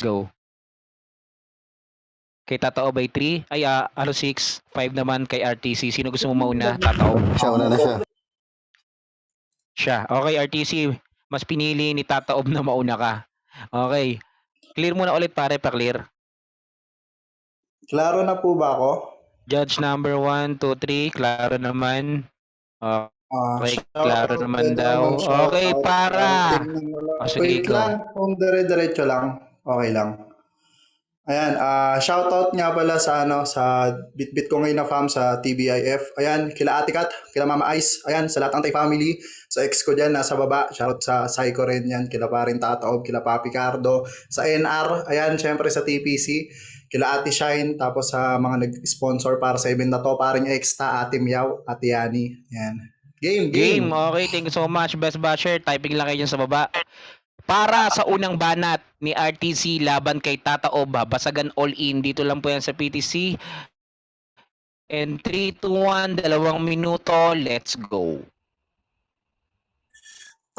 Go. Kay Tatao by 3. Ay, 6. 5 naman kay RTC. Sino gusto mo mauna? Tatao? Siya, una na siya. Siya. Okay, RTC. Mas pinili ni Tataob na mauna ka. Okay. Clear muna ulit pare, pa-clear. Klaro na po ba ako? Judge number 1, 2, 3. Klaro naman. Okay, klaro naman daw. Okay, para. Sige, Wait go. lang, kung dire-diretso lang, okay lang. Ayan, shoutout nga pala sa sa bitbit ko ngayon na fam sa TBIF. Ayan, kila Ate Kat, kila Mama Ice, ayan, sa lahat ng Tay family, sa ex ko diyan nasa baba, shoutout sa Psycho rin yan, kila parin Tataob, kila Papi Cardo, sa NR, ayan, syempre sa TPC, kila Ate Shine, tapos sa mga nag-sponsor para sa event na to, paring Exta, Ate Miao, Ate Yani, ayan. Game. Okay, thank you so much, Best Basher. Typing lang kayo dyan sa baba. Para sa unang banat ni RTC laban kay Tataob, basagan all in. Dito lang po yan sa PTC. And 3, 2, 1, 2 minuto. Let's go.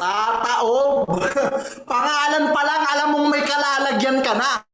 Tataob! Pangalan pa lang, alam mong may kalalagyan ka na.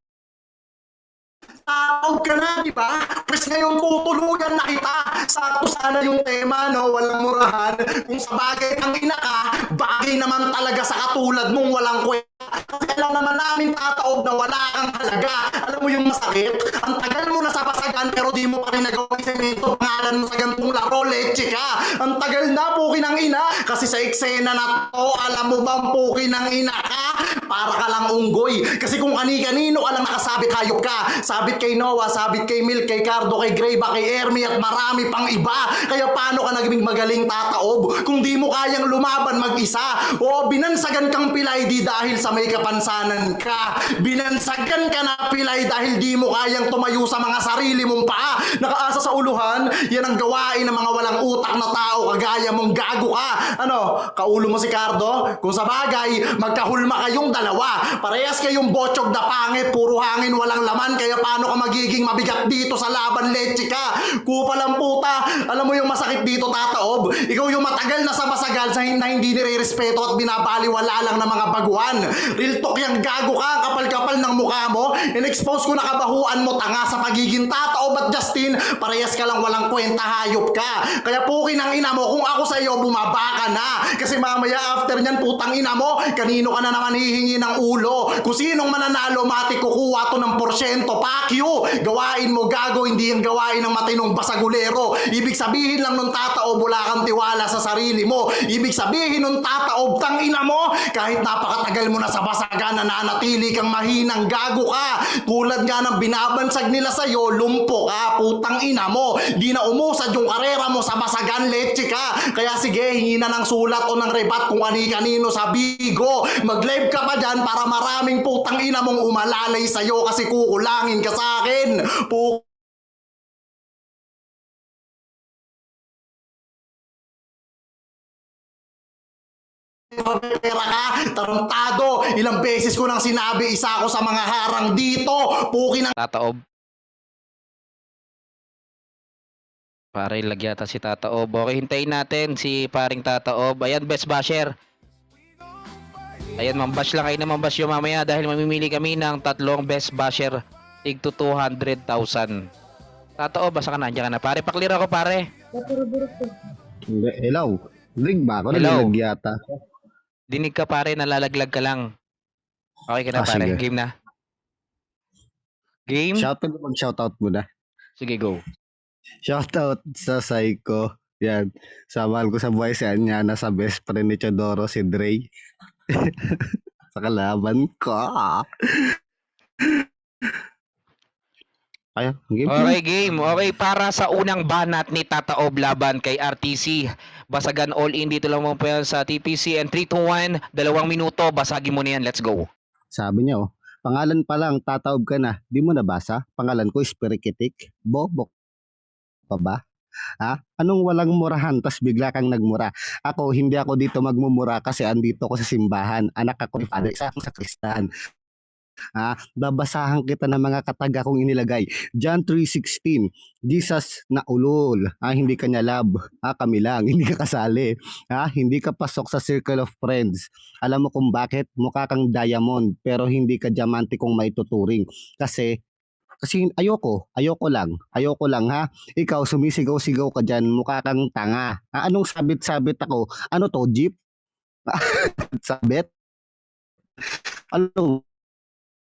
Tataob ka na, di ba? Tapos ngayon tutuluyan na kita. Sakto sana yung tema, no? Walang murahan. Kung sa bagay ang ina ka, bagay naman talaga sa katulad mong walang kwenta. Kasi alam naman namin, Tataob, na wala kang halaga. Alam mo yung masakit? Ang tagal mo na sa pasagan pero di mo pa rin nagawa yung semento. Pangalan mo sa gantong laro, leche ka. Ang tagal na, pukin ng ina. Kasi sa eksena na to, alam mo bang pukin ng ina ka? Para ka lang unggoy. Kasi kung kani-kanino ka lang nakasabit, hayop ka. Sabit kay Noah, sabit kay Milk, kay Cardo, kay Greyback, kay Ermi at marami pang iba. Kaya paano ka naging magaling, Tataob? Kung di mo kayang lumaban mag-isa. O binansagan kang pilay di dahil sa may kapansanan ka. Binansagan ka na pilay dahil di mo kayang tumayo sa mga sarili mong paa. Nakaasa sa uluhan, yan ang gawain ng mga walang utak na tao kagaya mong gago ka. Ano, kaulo mo si Cardo? Kung sa bagay, magkahulma kayong dalawa. Parehas kayong botsog na pangit, puro hangin walang laman, kaya paano ka magiging mabigat dito sa laban, leche ka? Kupa lang puta. Alam mo yung masakit dito, Tataob? Ikaw yung matagal na sa masagal na hindi nire-respeto at binabaliwala lang ng mga baguhan. Real talk yung gago ka, kapal-kapal ng mukha mo. In-expose ko na kabahuan mo, tanga sa pagiging Tataob at Justin, parehas ka lang walang kwenta, hayop ka. Kaya pukin ang ina mo, kung ako sa iyo, bumaba ka na. Kasi mamaya after nyan, putang ina mo, kanino ka na naman hihingi ng ulo? Kung sinong mananalo, mati kukuha to ng porsyento. Fuck you! Gawain mo, gago, hindi yung gawain ng matinong basagulero. Ibig sabihin lang nung Tataob, wala kang tiwala sa sarili mo. Ibig sabihin nung Tataob, tang ina mo, kahit napakatagal mo na sa basagan, nananatili kang mahinang, gago ka. Tulad nga ng binabansag nila sa'yo, lumpo ka, putang ina mo. Di na umusad yung karera mo sa basagan, leche ka. Kaya sige, hingi na ng sulat o ng rebat kung ani-kanino sa Bigo. Mag-live ka pa dyan para maraming putang ina mong umalalay sa'yo kasi kukulangin ka sa akin. Pera ka, tarantado. Ilang beses ko nang sinabi, isa ako sa mga harang dito. Pukin ng Tataob. Pare, lagyata si Tataob. Okay, hintayin natin si paring Tataob. Ayan, Best Basher. Ayan, mambash lang kayo na mambash yung mamaya dahil mamimili kami ng 3 Best Basher. Tig to 200,000. Tataob, basta ka na. Andiyan ka na. Pare, paklir ako, pare. Hindi, hello. Rig ba ako? Hello. Nalagyata. Dinig ka, pare. Nalalaglag ka lang. Okay ka na, pare. Sige. Game na. Game? Mag-shoutout mo na. Sige, go. Shoutout sa Psycho. Yan. Sa mahal ko sa buhay si Anyana, sa best friend ni Chodoro, si Dre. Sa kalaban ko. Ayun, game. Okay, game. Okay, para sa unang banat ni Tataob laban kay RTC. Basagan all in dito lang mo po yan sa TPC. And 3, 2, 1, 2 minuto. Basagin mo na yan. Let's go. Sabi niya, pangalan pa lang, Tataob ka na. Di mo nabasa? Pangalan ko, Spirikitik. Bobo pa ba? Ha? Anong walang murahan tas bigla kang nagmura? Ako, hindi ako dito magmumura kasi andito ako sa simbahan. Anak ako ni Father, isa ako sa Kristahan. Babasahan kita ng mga kataga kong inilagay. John 3:16, Jesus na ulol. Hindi ka niya love. Kami lang, hindi ka kasali. Hindi ka pasok sa circle of friends. Alam mo kung bakit? Mukha kang diamond, pero hindi ka diamante kung maituturing. Kasi ayoko lang ha. Ikaw sumisigaw-sigaw ka diyan, mukha kang tanga. Anong sabit-sabit ako? Ano to, jeep? Sabit? Ano?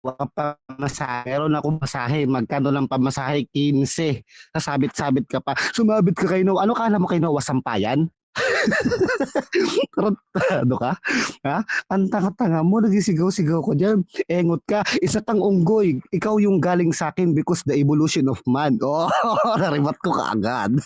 Pamasahe. Meron akong masahe. Magkano lang pamasahe? 15. Sasabit-sabit ka pa. Sumabit ka kay Noah. Ano kala mo kay Noah? Sampayan? Tarantado ka? Ha? Ang tanga-tanga mo. Nagisigaw-sigaw ko dyan. Engot ka. Isa kang unggoy. Ikaw yung galing sa akin because the evolution of man. Oh, naribat ko kaagad.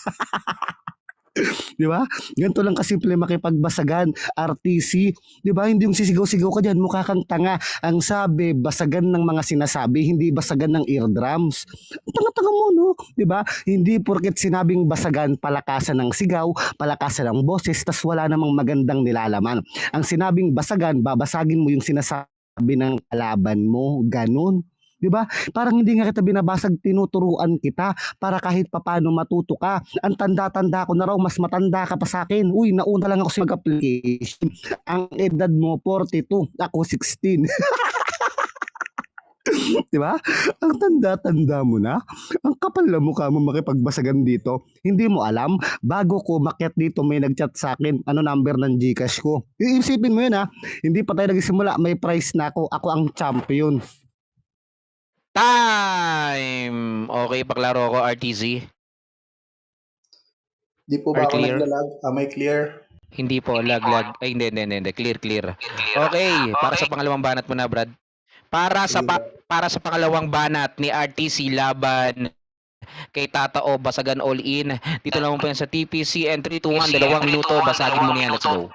Di ba? Ganito lang kasimple makipagbasagan, RTC. Di ba? Hindi yung sisigaw-sigaw ka dyan, mukha kang tanga. Ang sabi, basagan ng mga sinasabi, hindi basagan ng eardrums. Ang tanga-tanga mo, no? Di ba? Hindi porket sinabing basagan, palakasan ng sigaw, palakasan ng boses, tas wala namang magandang nilalaman. Ang sinabing basagan, babasagin mo yung sinasabi ng kalaban mo. Ganun. Di ba? Parang hindi nga kita binabasag, tinuturuan kita para kahit papano matuto ka. Ang tanda-tanda ko na raw, mas matanda ka pa sa akin. Uy, nauna lang ako sa mag-application. Ang edad mo, 42. Ako, 16. Di ba? Ang tanda-tanda mo na. Ang kapal na mukha mo makipagbasagan dito. Hindi mo alam, bago ko makyat dito may nagchat sa akin. Ano number ng Gcash ko? Iisipin mo yun ha. Hindi pa tayo nagsimula, may prize na ako. Ako ang champion. Time! Okay, paklaro ko, RTZ. Di po Are ba ako clear? naglalag? Am I clear? Hindi po, lag. Ay, hindi. Clear. Okay, para sa pangalawang banat mo na, Brad. Sige ba? Para sa pangalawang banat ni RTC laban kay Tata O, basagan all in. Dito naman po yan sa TPC and 3, 2, 1, 2 minuto, basagin mo na yan, let's go.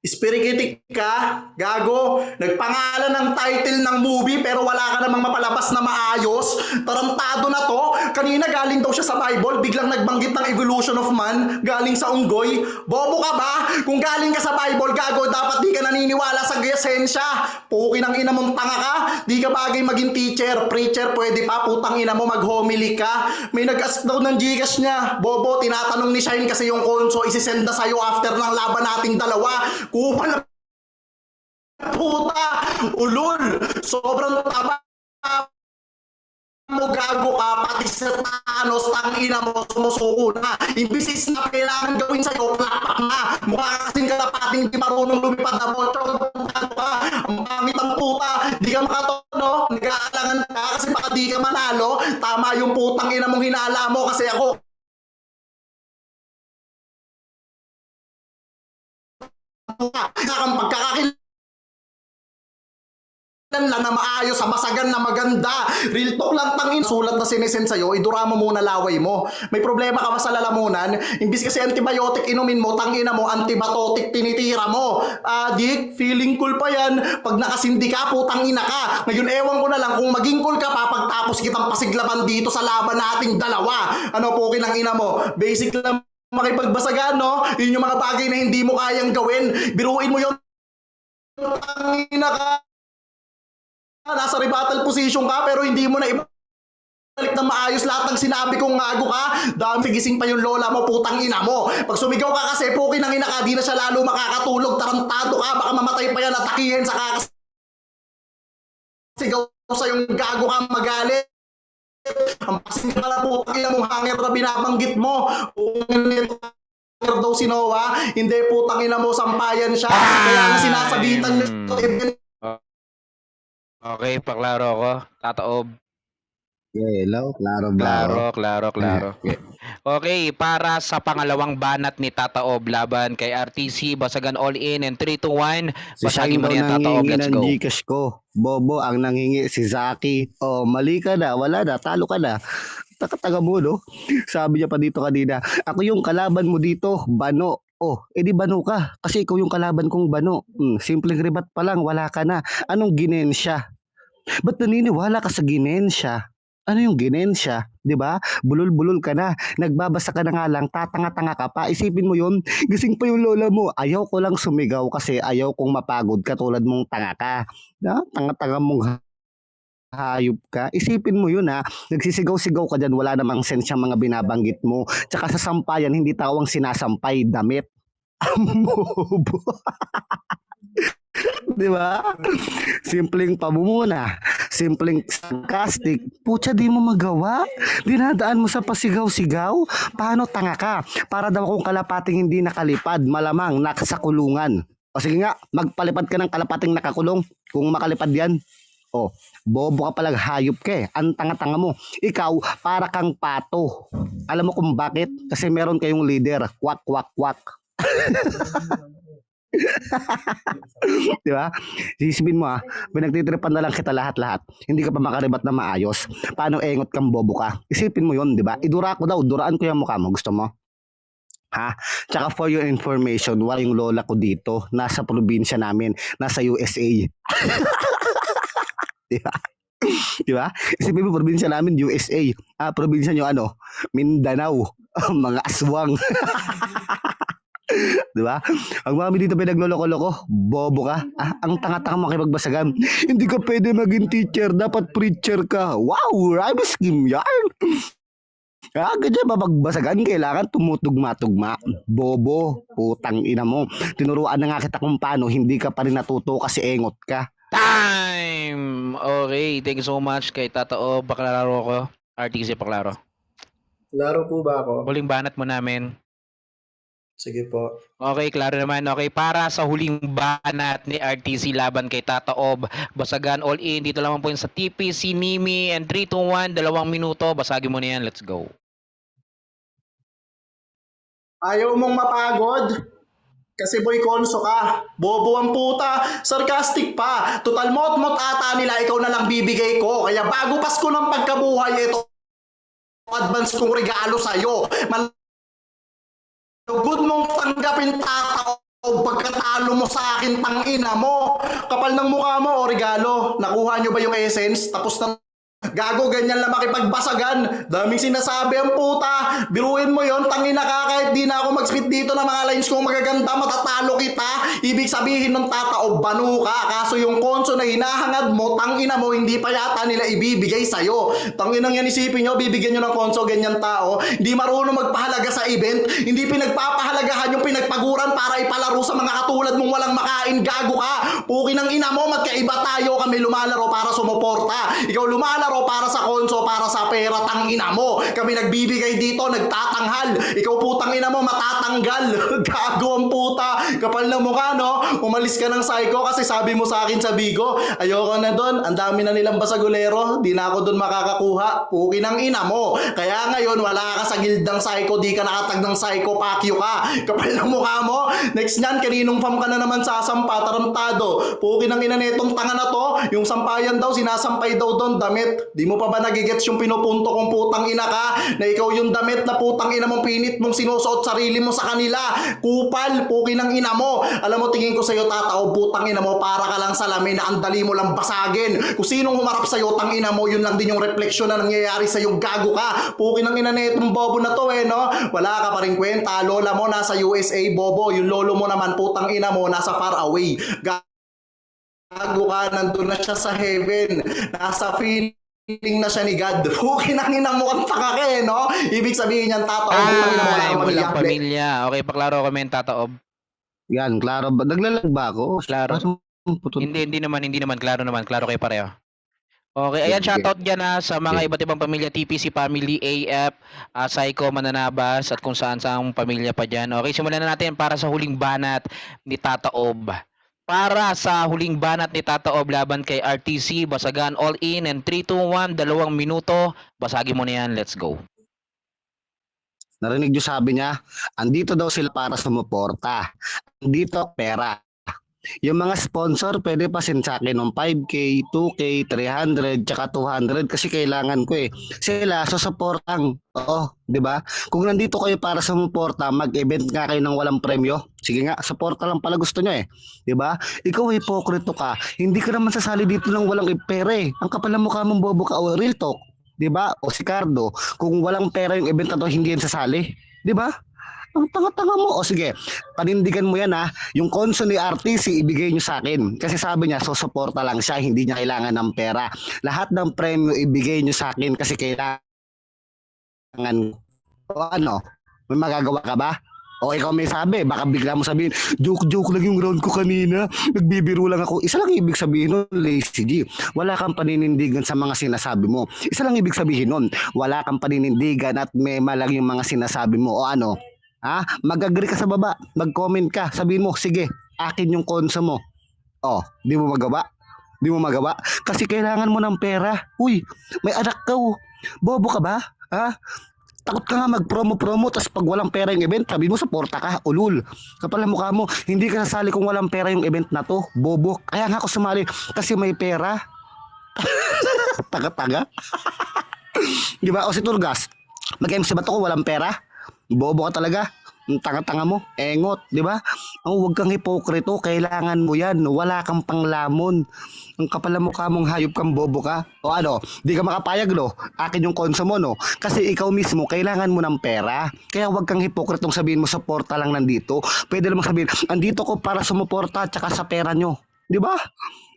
Spirikitik ka, gago. Nagpangalan ng title ng movie pero wala ka namang mapalabas na maayos. Tarantado na to. Kanina galing daw siya sa Bible, biglang nagbanggit ng evolution of man, galing sa unggoy. Bobo ka ba? Kung galing ka sa Bible, gago, dapat di ka naniniwala sa esensya. Puki ng ina mong tanga ka. Di ka bagay maging teacher, preacher, pwede pa, putang ina mo, mag-homily ka. May nag-ask daw ng Gcash niya. Bobo, tinatanong ni Shine kasi yung konso, isisend na sa'yo after ng laban nating dalawa. Kupal na puta! Ulol! Sobrang tama mo, gago ka, pati sa Thanos, tangina mo, sumusuko na. Imbis na kailangan gawin sa'yo, plapak na. Mukha kasing kalapating di marunong lumipad na bocho. Ka. Ang pangit ang puta. Di ka makatono. Nag-aalangan ka kasi baka di ka manalo. Tama yung putang ina mong hinala mo kasi ako. Kang pagkakakilan lang na maayos, sa basagan na maganda. Real talk lang, tangin. Sulat na sinesend sa'yo, idura mo muna laway mo. May problema ka ba sa lalamunan? Imbis kasi antibiotic inumin mo, tangina mo, antibiotic tinitira mo. Dik, feeling cool pa yan. Pag nakasindi ka, putang ina ka. Ngayon, ewan ko na lang kung maging cool ka pa pagtapos kitang pasiglaban dito sa laban nating dalawa. Ano po kinang ina mo? Basic lang makipagbasagan, no? Yun yung mga bagay na hindi mo kayang gawin. Biruin mo yung tangina ka. Nasa rebuttal position ka pero hindi mo na ibalik na maayos lahat ng sinabi kong ngago ka. Dami gising pa yung lola mo, putang ina mo. Pag sumigaw ka kasi, pukin ng ina ka, di na siya lalo makakatulog. Tarantado ka, baka mamatay pa yan at takihin sa kakasigaw sa yung gago ka, magalit. Ang pasing ka na, putang ina mong hanger na binabanggit mo. Hanger daw si Noah, hindi, putang ina mo, sampayan siya. Kaya nga sinasabitan nito. Okay, paklaro ko. Tataob. Hello, klaro ba ako? Klaro. Okay, para sa pangalawang banat ni Tataob laban kay RTC, basagan all in and 3, 2, 1. Si Basagin Shine mo daw na yan, Tataob, nanghihingi let's ng go. Gcash ko. Bobo ang nanghingi si Zaki. Oh, mali ka na. Wala na. Talo ka na. Taka-taga mo, no? Sabi niya pa dito kanina, ako yung kalaban mo dito, Bano. Oh, edi Bano ka. Kasi ikaw yung kalaban kong Bano. Simpleng ribat pa lang, wala ka na. Anong ginensya? Ba't naniniwala ka sa ginensya? Ano yung ginensya? 'Di ba? Bulol-bulol ka na. Nagbabasa ka na nga lang, tatanga-tanga ka pa. Isipin mo 'yon, gising pa yung lola mo. Ayaw ko lang sumigaw kasi ayaw kong mapagod katulad mong tanga ka. Tanga-tanga mong hayop ka. Isipin mo yun ha. Nagsisigaw-sigaw ka dyan, wala namang sense yung mga binabanggit mo. Tsaka sa sampayan, hindi tawang sinasampay, damit. Bobo. Di ba? Simpleng pamumuna, simpleng sarcastic. Putya, di mo magawa. Dinadaan mo sa pasigaw-sigaw. Paano tanga ka? Para daw kung kalapating hindi nakalipad, malamang nasa kulungan. O sige nga, magpalipad ka ng kalapating nakakulong. Kung makalipad yan. O, bobo ka palang hayop ka eh. Ang tanga-tanga mo. Ikaw, para kang pato. Alam mo kung bakit? Kasi meron kayong leader. Kwak, kwak, kwak. Di ba? Sisipin mo pinagtitripan na lang kita lahat-lahat. Hindi ka pa makaribat na maayos. Paano engot kang bobo ka? Isipin mo yon, di ba? Idura ko daw, duraan ko yung mukha mo. Gusto mo? Ha? Tsaka for your information, wala yung lola ko dito. Nasa probinsya namin. Nasa USA. Di ba? Di ba? Isipin mo, probinsya namin, USA. Probinsya nyo ano? Mindanao. Mga aswang. Di ba? Ang mami dito pinagloloko-loko, bobo ka. Ang tanga-tanga makipagbasagan. Hindi ka pwede maging teacher, dapat preacher ka. Wow, rhyme scheme yan. Ganyan mapagbasagan, kailangan tumutugma-tugma. Bobo, putang ina mo. Tinuruan na nga kita kung paano, hindi ka pa rin natuto kasi engot ka. Time! Okay, thank you so much kay Tata O. Baklaro ko. RTC Baklaro. Laro po ba ako? Huling banat mo namin. Sige po. Okay, klaro naman. Okay, para sa huling banat ni RTC laban kay Tata Ob, Basagan all in. Dito lamang po yun sa TPC Nimi. And 3, 2, 1, 2 minuto. Basagin mo na yan. Let's go. Ayaw mong mapagod? Kasi boy konso ka. Bobo ang puta. Sarcastic pa. Total mot-mot ata nila ikaw na lang bibigay ko. Kaya bago Pasko ng pagkabuhay, ito advance kong regalo sa'yo. Good mong tanggapin Tata O pagkatalo mo sa akin tangina mo. Kapal ng mukha mo o regalo. Nakuha nyo ba yung essence? Tapos na gago, ganyan lang makipagbasagan. Daming sinasabi ang puta. Biruin mo yon, tangina ka, kahit di na ako mag-spit dito ng mga lines kong magaganda, matatalo kita. Ibig sabihin ng Tata O, banu ka. Kaso yung konso na hinahangad mo, tangina mo, hindi pa yata nila ibibigay sa'yo. Tanginang yan, isipin nyo, bibigyan nyo ng konso, ganyan tao. Hindi marunong magpahalaga sa event. Hindi pinagpapahalagahan yung pinagpaguran para ipalaro sa mga katulad mong walang makain. Gago ka. Puki ng ina mo, magkaiba tayo. Kami lumalaro para sumuporta. Ikaw lumalaro para sa konso, para sa pera, tangina mo. Kami nagbibigay dito, nagtatanghal. Ikaw putang ina mo, matatanggal. Gago ang puta. Kapal ng mukha, no? Umalis ka ng psycho kasi sabi mo sa akin sa Bigo, ayoko na doon. Ang dami na nilang basagulero. Di na ako doon makakakuha. Puki ng ina mo. Kaya ngayon, wala ka sa gildang psycho. Di ka nakatag ng psycho, pakyo ka. Kapal ng mukha mo. Next nyan, kaninong fam ka na naman sasampa, tarantado. Puki ng ina netong tanga na to. Yung sampayan daw, sinasampay daw doon, damit. Di mo pa ba nagigets yung pinupunto kong putang ina ka? Na ikaw yung damit na putang ina mong pinit mong sinusuot sarili mo sa kanila. Kupal, puki ng ina mo. Alam mo, tingin ko sa'yo, Tata O, putang ina mo, para ka lang salamin na ang dali mo lang basagin. Kung sinong humarap sa'yo, tang ina mo, yun lang din yung refleksyon na nangyayari sa'yo. Gago ka. Puki ng ina netong bobo na to no? Wala ka pa rin kwenta. Lola mo nasa USA, bobo. Yung lolo mo naman, putang ina mo, nasa far away. Gago ka, nandun na siya sa heaven. Nasa feeling na siya ni God. Pukin ang ina mo ang takake, no? Ibig sabihin niyan, Tata O, Walang pamilya. Okay, paklaro kami yung Tata Ob. Yan, klaro ba? Naglalag ba ako? Klaro. Hindi naman. Klaro kayo pareho. Okay, ayan, shoutout dyan sa mga iba't ibang pamilya, TPC Family, AF, Psycho, Mananabas, at kung saan pamilya pa dyan. Okay, simulan na natin para sa huling banat ni Tata Ob. Para sa huling banat ni Tata Ob laban kay RTC, Basagan all in, and 3, 2, 1, 2 minuto. Basagin mo na yan, let's go. Narinig nyo sabi niya, andito daw sila para sumuporta. Andito pera. Yung mga sponsor, pwede pa sin sa akin ng 5K, 2K, 300, tsaka 200 kasi kailangan ko eh. Sila, susuportang. Oo, di ba? Kung nandito kayo para sumuporta, mag-event nga kayo ng walang premyo. Sige nga, suporta lang pala gusto nyo eh. Di ba? Ikaw hipokrito ka. Hindi ka naman sasali dito ng walang pera eh. Ang kapal ng mukha mong bobo ka o real talk. Di ba? O si Cardo, kung walang pera yung event na to, hindi yan sasali. Di ba? Ang tanga-tanga mo. O sige, panindigan mo yan ha. Yung konso ni RTC, ibigay nyo sa akin. Kasi sabi niya, susuporta lang siya, hindi niya kailangan ng pera. Lahat ng premyo, ibigay nyo sa akin kasi kailangan. O ano, may magagawa ka ba? O ikaw may sabi, baka bigla mo sabihin, joke-joke lang yung round ko kanina. Nagbibiro lang ako. Isa lang ibig sabihin nun, Lazy G. Wala kang paninindigan sa mga sinasabi mo. Isa lang ibig sabihin nun, wala kang paninindigan at may malang yung mga sinasabi mo. O ano, ha? Mag-agree ka sa baba, mag-comment ka, sabihin mo, sige, akin yung konso mo. O, di mo magawa? Di mo magawa? Kasi kailangan mo ng pera. Uy, may anak ka oh. Bobo ka ba? Ha? Takot ka nga mag-promo-promo tapos pag walang pera yung event, sabi mo suporta ka, ulul. Kapal ang mukha mo, hindi ka sasali kung walang pera yung event na to, bobo. Kaya nga ako sumali kasi may pera. Taga-taga. Di ba? O si Turgas, mag-MC ba to kung walang pera? Bobo ka talaga. Ang tanga-tanga mo, engot, di ba? Huwag kang hipokrito, kailangan mo yan. Wala kang panglamon. Ang kapal ang mukha mong hayop kang bobo ka. O ano, di ka makapayag no? Akin yung konso mo no? Kasi ikaw mismo, kailangan mo ng pera. Kaya huwag kang hipokritong sabihin mo, suporta lang nandito. Pwede naman sabihin, andito ko para sumuporta at saka sa pera nyo. Di ba?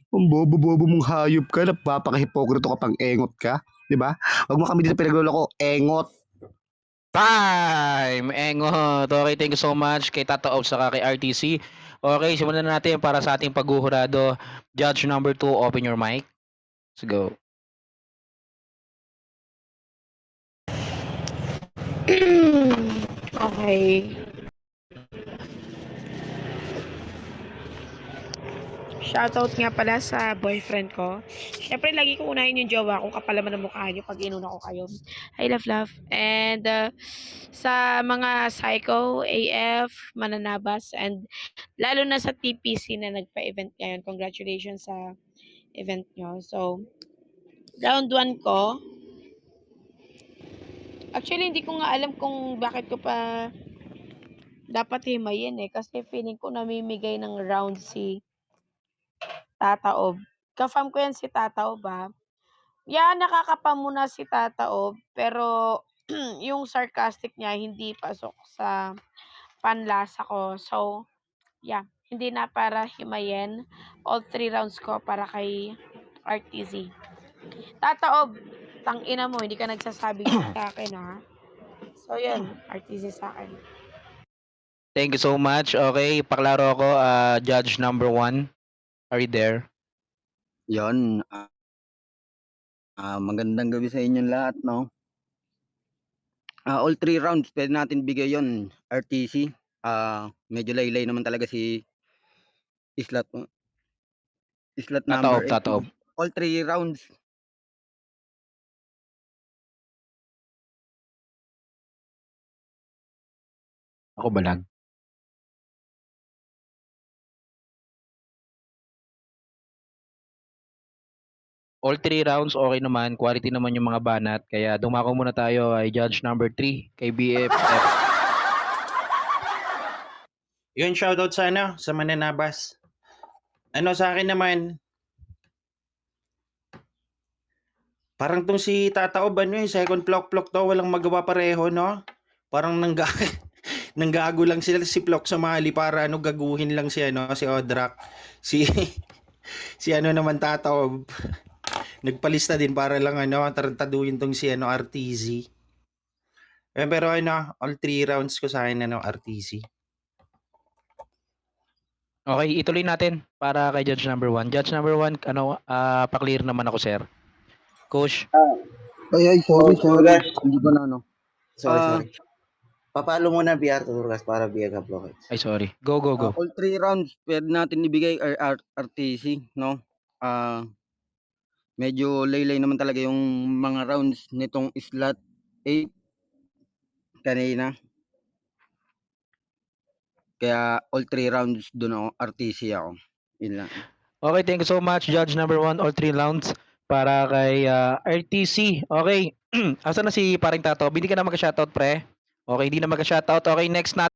Ang bobo-bobo mong hayop ka, napapakahipokrito ka pang engot ka. Di ba? Huwag mo kami dito pinagloloko, engot. Time! Engot! Okay, thank you so much kay Tata Ops saka kay RTC. Okay, simulan na natin para sa ating paghuhurado. Judge number 2, open your mic. Let's go. Okay. Shoutout nga pala sa boyfriend ko. Siyempre, lagi ko unahin yung jowa ko kapal naman ang mukha nyo pag inuna ko kayo. I love. And sa mga psycho, AF, mananabas, and lalo na sa TPC na nagpa-event ngayon. Congratulations sa event nyo. So, round 1 ko. Actually, hindi ko nga alam kung bakit ko pa dapat himayin eh. Kasi feeling ko namimigay ng round si Tataob. Ka-fam ko yan si Tataob ha. Yeah, nakakapamuna si Tataob. Pero yung sarcastic niya hindi pasok sa panlasa ko. So, yeah. Hindi na para himayin. All 3 rounds ko para kay RTZ. Tataob, tangina mo, hindi ka nagsasabi sa akin ha. So, yun. RTZ sa akin. Thank you so much. Okay, paklaro ako, judge number 1. Are you there? Yon, magandang gabi sa inyong lahat, no? All 3 rounds pwede natin bigay yon RTC. Medyo laylay naman talaga si slot number 8, Tataob. no? All 3 rounds. Ako balag. All 3 rounds okay naman, quality naman yung mga banat. Kaya dumako muna tayo ay judge number 3 kay BFF. Yun, shoutout sa sa mananabas. Sa akin naman, parang tong si Tataob, second plok to, walang magawa pareho, no? Parang nanggago lang sila si Plok sa Mali para gaguhin lang si si Odrak. Si si naman Tataob. Nagpalista din para lang tarantaduhin tong si RTZ. Pero all 3 rounds ko sa akin RTZ. Okay, ituloy natin para kay judge number 1. Judge number 1, pa-clear naman ako, sir. Coach. Ay, sorry. Hindi ko na, no? Sorry. Papalo muna BR Turgas para BR ka blockage. Ay, sorry. Go. All 3 rounds pwede natin ibigay RTC, no? Medyo laylay naman talaga yung mga rounds nitong slot 8 kanina. Kaya all 3 rounds doon ako, RTC ako. Yun lang. Okay, thank you so much, judge number 1, all 3 rounds para kay RTC. Okay. Asa na si paring Tato? Hindi ka na mag-shoutout, pre. Okay, hindi na mag-shoutout. Okay, next na